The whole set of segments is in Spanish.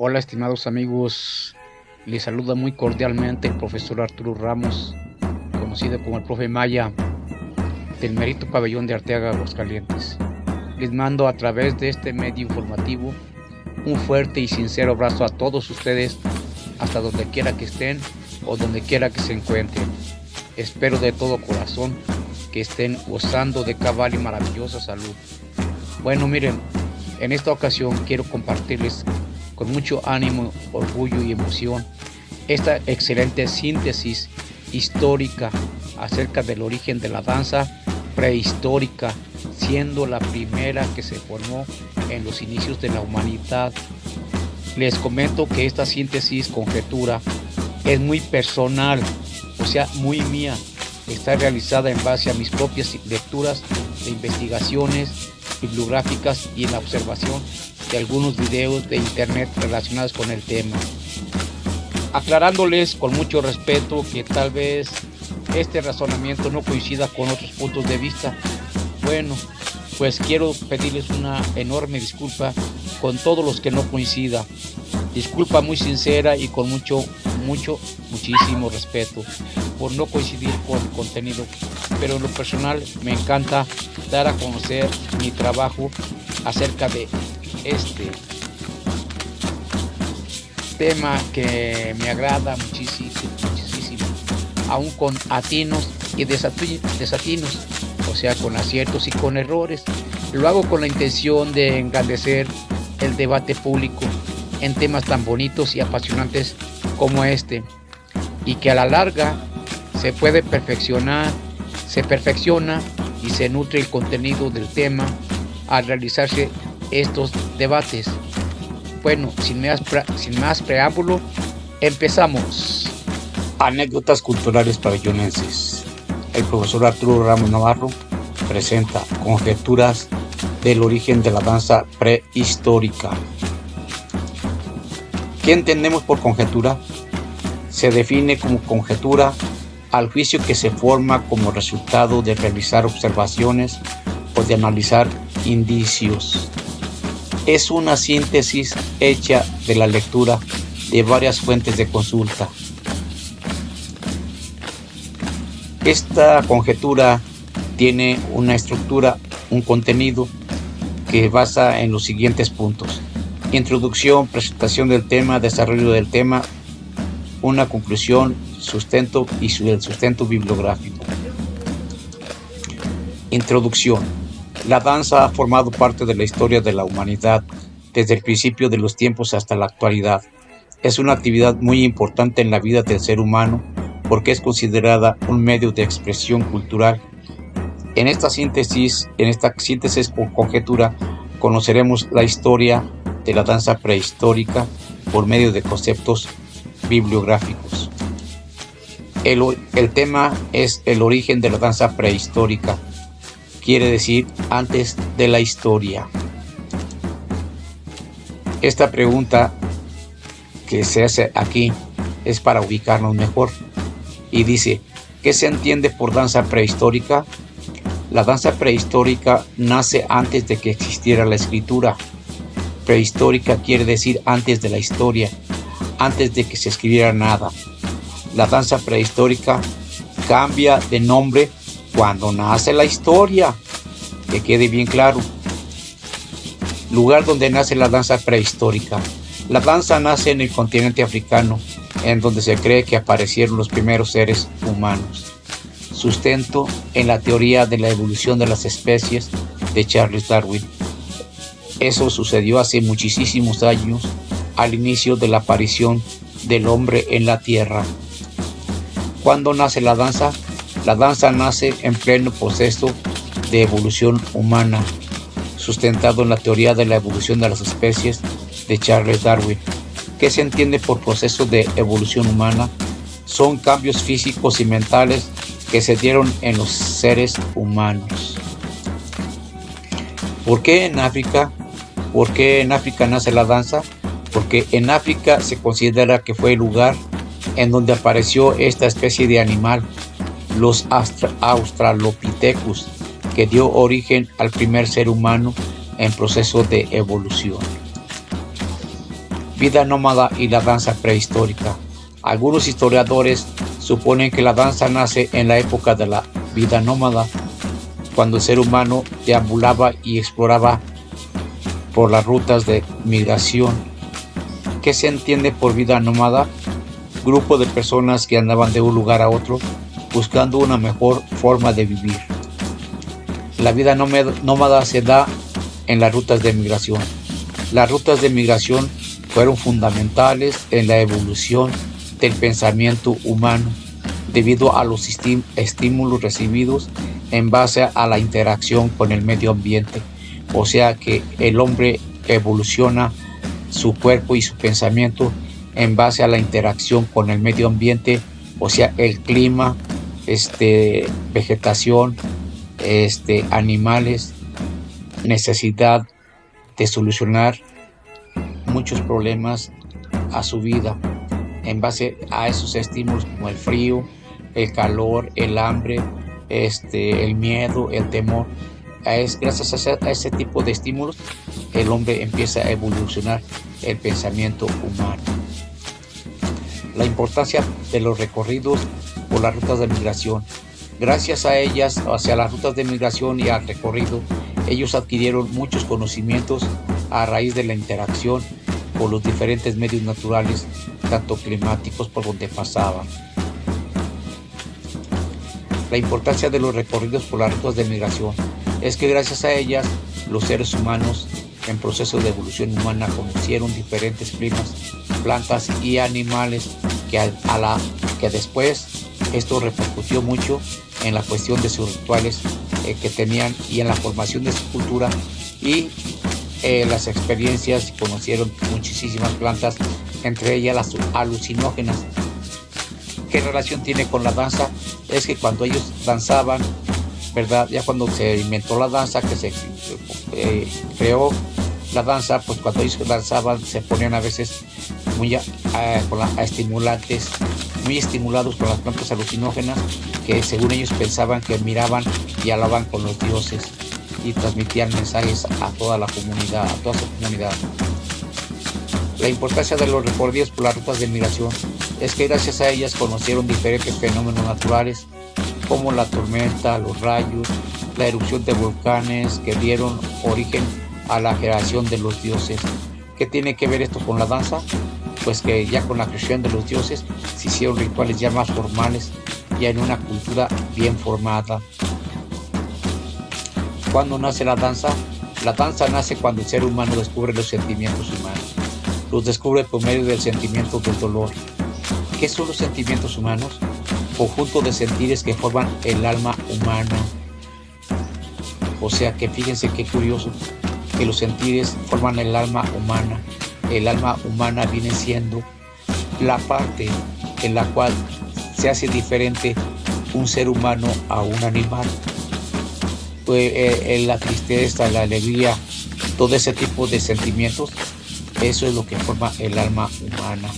Hola estimados amigos, les saluda muy cordialmente el profesor Arturo Ramos, conocido como el profe Maya, del Merito Pabellón de Arteaga, Aguascalientes. Les mando a través de este medio informativo un fuerte y sincero abrazo a todos ustedes, hasta donde quiera que estén o donde quiera que se encuentren. Espero de todo corazón que estén gozando de cabal y maravillosa salud. Bueno, miren, en esta ocasión quiero compartirles con mucho ánimo, orgullo y emoción esta excelente síntesis histórica acerca del origen de la danza prehistórica, siendo la primera que se formó en los inicios de la humanidad. Les comento que esta síntesis conjetura es muy personal, o sea, muy mía. Está realizada en base a mis propias lecturas de investigaciones bibliográficas y en la observación de algunos videos de internet relacionados con el tema, aclarándoles con mucho respeto que tal vez este razonamiento no coincida con otros puntos de vista. Bueno, pues quiero pedirles una enorme disculpa con todos los que no coincida. Disculpa muy sincera y con muchísimo respeto por no coincidir con el contenido, pero en lo personal me encanta dar a conocer mi trabajo acerca de este tema que me agrada muchísimo, aún con atinos y desatinos, o sea, con aciertos y con errores. Lo hago con la intención de engrandecer el debate público en temas tan bonitos y apasionantes como este, y que a la larga se perfecciona y se nutre el contenido del tema al realizarse estos debates. Bueno, sin más preámbulo, empezamos. Anécdotas culturales pabellonenses. El profesor Arturo Ramos Navarro presenta conjeturas del origen de la danza prehistórica. ¿Qué entendemos por conjetura? Se define como conjetura al juicio que se forma como resultado de realizar observaciones o de analizar indicios. Es una síntesis hecha de la lectura de varias fuentes de consulta. Esta conjetura tiene una estructura, un contenido que basa en los siguientes puntos: introducción, presentación del tema, desarrollo del tema, una conclusión, sustento y el sustento bibliográfico. Introducción. La danza ha formado parte de la historia de la humanidad desde el principio de los tiempos hasta la actualidad. Es una actividad muy importante en la vida del ser humano porque es considerada un medio de expresión cultural. En esta síntesis con conjetura, conoceremos la historia de la danza prehistórica por medio de conceptos bibliográficos. El tema es el origen de la danza prehistórica, quiere decir antes de la historia. Esta pregunta que se hace aquí es para ubicarnos mejor y dice: ¿qué se entiende por danza prehistórica? La danza prehistórica nace antes de que existiera la escritura. Prehistórica quiere decir antes de la historia, antes de que se escribiera nada. La danza prehistórica cambia de nombre cuando nace la historia, que quede bien claro. Lugar donde nace la danza prehistórica. La danza nace en el continente africano, en donde se cree que aparecieron los primeros seres humanos. Sustento en la teoría de la evolución de las especies de Charles Darwin. Eso sucedió hace muchísimos años, al inicio de la aparición del hombre en la Tierra. ¿Cuándo nace la danza? La danza nace en pleno proceso de evolución humana, sustentado en la teoría de la evolución de las especies de Charles Darwin. ¿Qué se entiende por proceso de evolución humana? Son cambios físicos y mentales que se dieron en los seres humanos. ¿Por qué en África? ¿Por qué en África nace la danza? Porque en África se considera que fue el lugar en donde apareció esta especie de animal, los Australopithecus, que dio origen al primer ser humano en proceso de evolución. Vida nómada y la danza prehistórica. Algunos historiadores suponen que la danza nace en la época de la vida nómada, cuando el ser humano deambulaba y exploraba por las rutas de migración. ¿Qué se entiende por vida nómada? Grupo de personas que andaban de un lugar a otro buscando una mejor forma de vivir. La vida nómada se da en las rutas de migración. Las rutas de migración fueron fundamentales en la evolución del pensamiento humano debido a los estímulos recibidos en base a la interacción con el medio ambiente. O sea que el hombre evoluciona su cuerpo y su pensamiento en base a la interacción con el medio ambiente, o sea, el clima, vegetación, animales, necesidad de solucionar muchos problemas a su vida en base a esos estímulos como el frío, el calor, el hambre, el miedo, el temor. Gracias a ese tipo de estímulos el hombre empieza a evolucionar el pensamiento humano. La importancia de los recorridos por las rutas de migración. Gracias a ellas, hacia las rutas de migración y al recorrido, ellos adquirieron muchos conocimientos a raíz de la interacción con los diferentes medios naturales, tanto climáticos, por donde pasaban. La importancia de los recorridos por las rutas de migración es que gracias a ellas los seres humanos en proceso de evolución humana conocieron diferentes climas, plantas y animales que después esto repercutió mucho en la cuestión de sus rituales que tenían y en la formación de su cultura y las experiencias. Conocieron muchísimas plantas, entre ellas las alucinógenas. ¿Qué relación tiene con la danza? Es que cuando ellos danzaban, ¿verdad? Ya cuando se inventó la danza, que se creó la danza, pues cuando ellos danzaban se ponían a veces muy estimulantes, muy estimulados con las plantas alucinógenas, que según ellos pensaban que miraban y hablaban con los dioses y transmitían mensajes a toda la comunidad, a toda su comunidad. La importancia de los recorridos por las rutas de migración es que gracias a ellas conocieron diferentes fenómenos naturales como la tormenta, los rayos, la erupción de volcanes que dieron origen a la creación de los dioses. ¿Qué tiene que ver esto con la danza? Pues que ya con la creación de los dioses se hicieron rituales ya más formales, ya en una cultura bien formada. ¿Cuándo nace la danza? La danza nace cuando el ser humano descubre los sentimientos humanos. Los descubre por medio del sentimiento del dolor. ¿Qué son los sentimientos humanos? Conjunto de sentires que forman el alma humana. O sea que fíjense qué curioso, que los sentires forman el alma humana. El alma humana viene siendo la parte en la cual se hace diferente un ser humano a un animal. Pues, la tristeza, la alegría, todo ese tipo de sentimientos, eso es lo que forma el alma humana.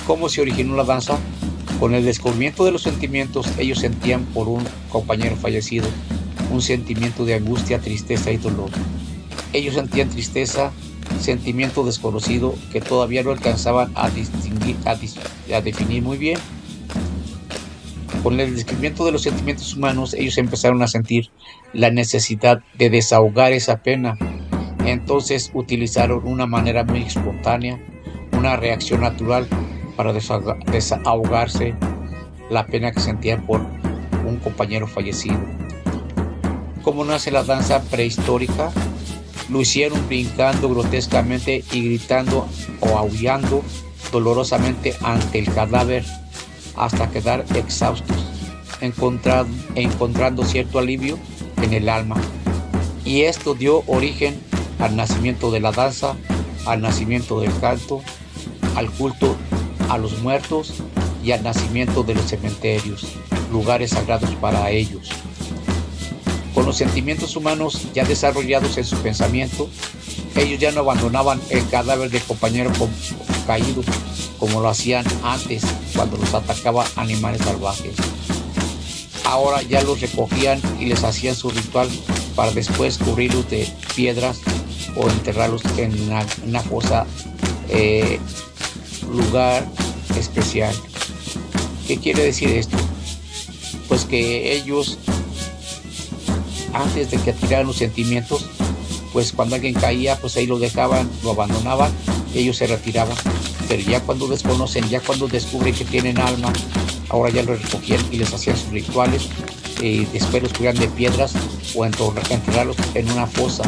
¿Cómo se originó la danza? Con el descubrimiento de los sentimientos, ellos sentían por un compañero fallecido un sentimiento de angustia, tristeza y dolor. Ellos sentían tristeza, sentimiento desconocido que todavía no alcanzaban a distinguir, a definir muy bien. Con el descubrimiento de los sentimientos humanos, ellos empezaron a sentir la necesidad de desahogar esa pena. Entonces utilizaron una manera muy espontánea, una reacción natural para desahogarse la pena que sentían por un compañero fallecido. ¿Cómo nace la danza prehistórica? Lo hicieron brincando grotescamente y gritando o aullando dolorosamente ante el cadáver hasta quedar exhaustos, encontrando cierto alivio en el alma. Y esto dio origen al nacimiento de la danza, al nacimiento del canto, al culto a los muertos y al nacimiento de los cementerios, lugares sagrados para ellos. Con los sentimientos humanos ya desarrollados en su pensamiento, ellos ya no abandonaban el cadáver del compañero caído como lo hacían antes cuando los atacaban animales salvajes. Ahora ya los recogían y les hacían su ritual para después cubrirlos de piedras o enterrarlos en una fosa, lugar especial. ¿Qué quiere decir esto? Pues que ellos, antes de que tiraran los sentimientos, pues cuando alguien caía, pues ahí lo dejaban, lo abandonaban, ellos se retiraban. Pero ya cuando desconocen, ya cuando descubren que tienen alma, ahora ya lo recogían y les hacían sus rituales, y después los cubrían de piedras o enterrarlos en una fosa,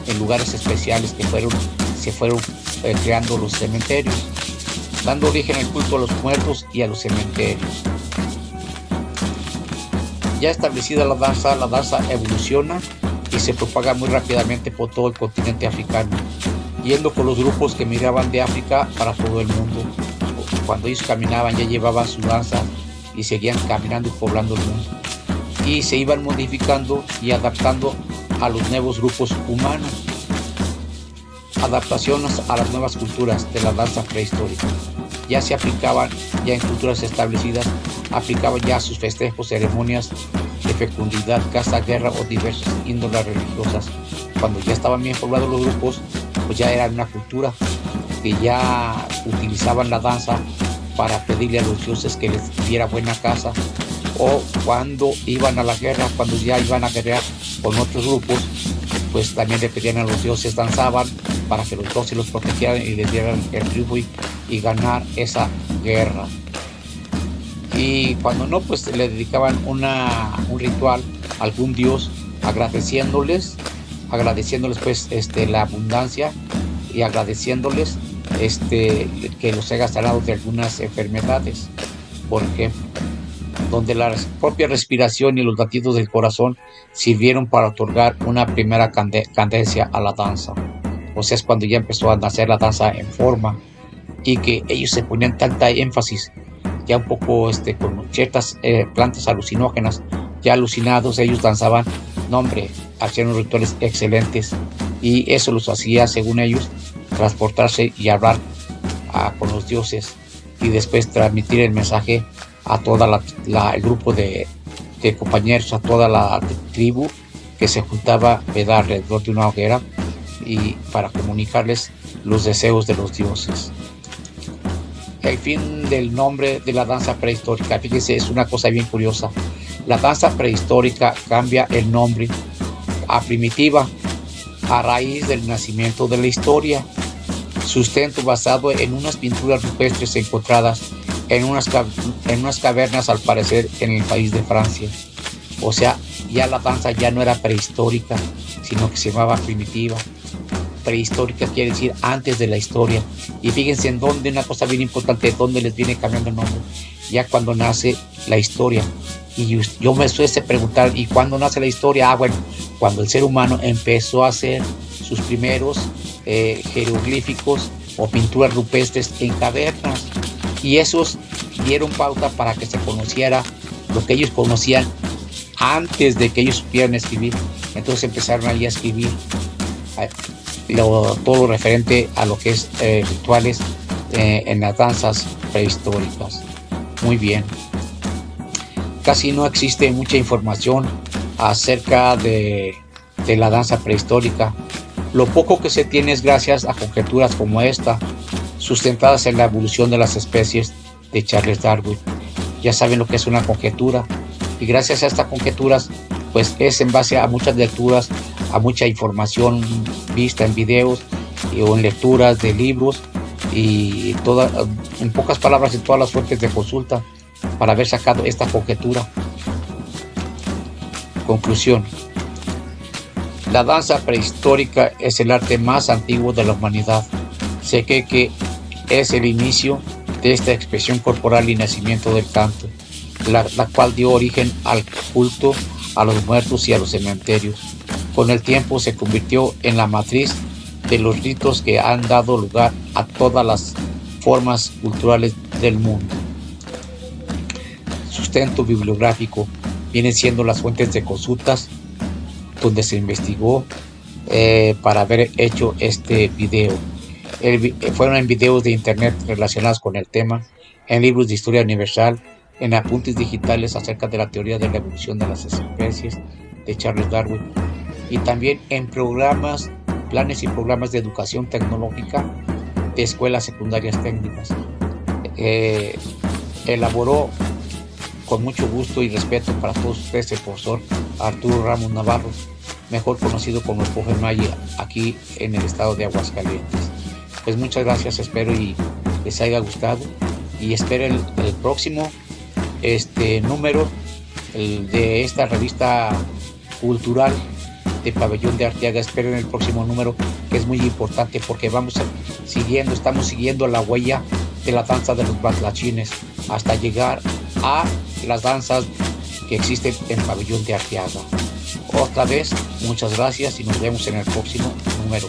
en lugares especiales que se fueron creando los cementerios, dando origen al culto a los muertos y a los cementerios. Ya establecida la danza evoluciona y se propaga muy rápidamente por todo el continente africano, yendo con los grupos que migraban de África para todo el mundo. Cuando ellos caminaban ya llevaban su danza y seguían caminando y poblando el mundo. Y se iban modificando y adaptando a los nuevos grupos humanos. Adaptaciones a las nuevas culturas de la danza prehistórica. Ya se aplicaban, ya en culturas establecidas, aplicaban ya sus festejos, ceremonias de fecundidad, caza, guerra o diversas índoles religiosas. Cuando ya estaban bien poblados los grupos, pues ya era una cultura que ya utilizaban la danza para pedirle a los dioses que les diera buena casa, o cuando iban a la guerra, cuando ya iban a guerrear con otros grupos, pues también le pedían a los dioses, danzaban para que los dioses los protegieran y les dieran el triunfo y ganar esa guerra. Y cuando no, pues le dedicaban un ritual a algún dios, agradeciéndoles pues la abundancia y agradeciéndoles que los haya sanado de algunas enfermedades, por ejemplo, donde la propia respiración y los latidos del corazón sirvieron para otorgar una primera cadencia a la danza. O sea, es cuando ya empezó a nacer la danza en forma, y que ellos se ponían tanta énfasis, ya un poco con ciertas plantas alucinógenas, ya alucinados, ellos danzaban, no hombre, hacían unos rituales excelentes, y eso los hacía, según ellos, transportarse y hablar con los dioses, y después transmitir el mensaje a toda el grupo de compañeros, a toda la tribu que se juntaba alrededor de una hoguera, y para comunicarles los deseos de los dioses. El fin del nombre de la danza prehistórica, fíjense, es una cosa bien curiosa. La danza prehistórica cambia el nombre a primitiva a raíz del nacimiento de la historia. Sustento basado en unas pinturas rupestres encontradas en unas cavernas, al parecer en el país de Francia. O sea, ya la danza ya no era prehistórica, sino que se llamaba primitiva. Prehistórica quiere decir antes de la historia. Y fíjense en dónde, una cosa bien importante, dónde les viene cambiando el nombre, ya cuando nace la historia. Y yo me suele preguntar, ¿y cuándo nace la historia? Bueno, cuando el ser humano empezó a hacer sus primeros jeroglíficos o pinturas rupestres en cavernas, y esos dieron pauta para que se conociera lo que ellos conocían antes de que ellos supieran escribir. Entonces empezaron ahí a escribir todo lo referente a lo que es rituales en las danzas prehistóricas. Muy bien. Casi no existe mucha información acerca de la danza prehistórica. Lo poco que se tiene es gracias a conjeturas como esta, sustentadas en la evolución de las especies de Charles Darwin. Ya saben lo que es una conjetura, y gracias a estas conjeturas, pues es en base a muchas lecturas, a mucha información vista en videos o en lecturas de libros, y en pocas palabras, en todas las fuentes de consulta, para haber sacado esta conjetura. Conclusión: la danza prehistórica es el arte más antiguo de la humanidad. Se cree que es el inicio de esta expresión corporal y nacimiento del canto, la cual dio origen al culto a los muertos y a los cementerios. Con el tiempo se convirtió en la matriz de los ritos que han dado lugar a todas las formas culturales del mundo. Sustento bibliográfico: vienen siendo las fuentes de consultas donde se investigó para haber hecho este video. Fueron en videos de internet relacionados con el tema, en libros de historia universal, en apuntes digitales acerca de la teoría de la evolución de las especies de Charles Darwin, y también en programas planes y programas de educación tecnológica de escuelas secundarias técnicas. Elaboró con mucho gusto y respeto para todos ustedes el profesor Arturo Ramos Navarro, mejor conocido como el profe Maya, aquí en el estado de Aguascalientes. Pues muchas gracias, espero y les haya gustado, y espero el próximo número de esta revista cultural de Pabellón de Arteaga. Esperen el próximo número, que es muy importante porque estamos siguiendo la huella de la danza de los batlachines hasta llegar a las danzas que existen en Pabellón de Arteaga. Otra vez, muchas gracias y nos vemos en el próximo número.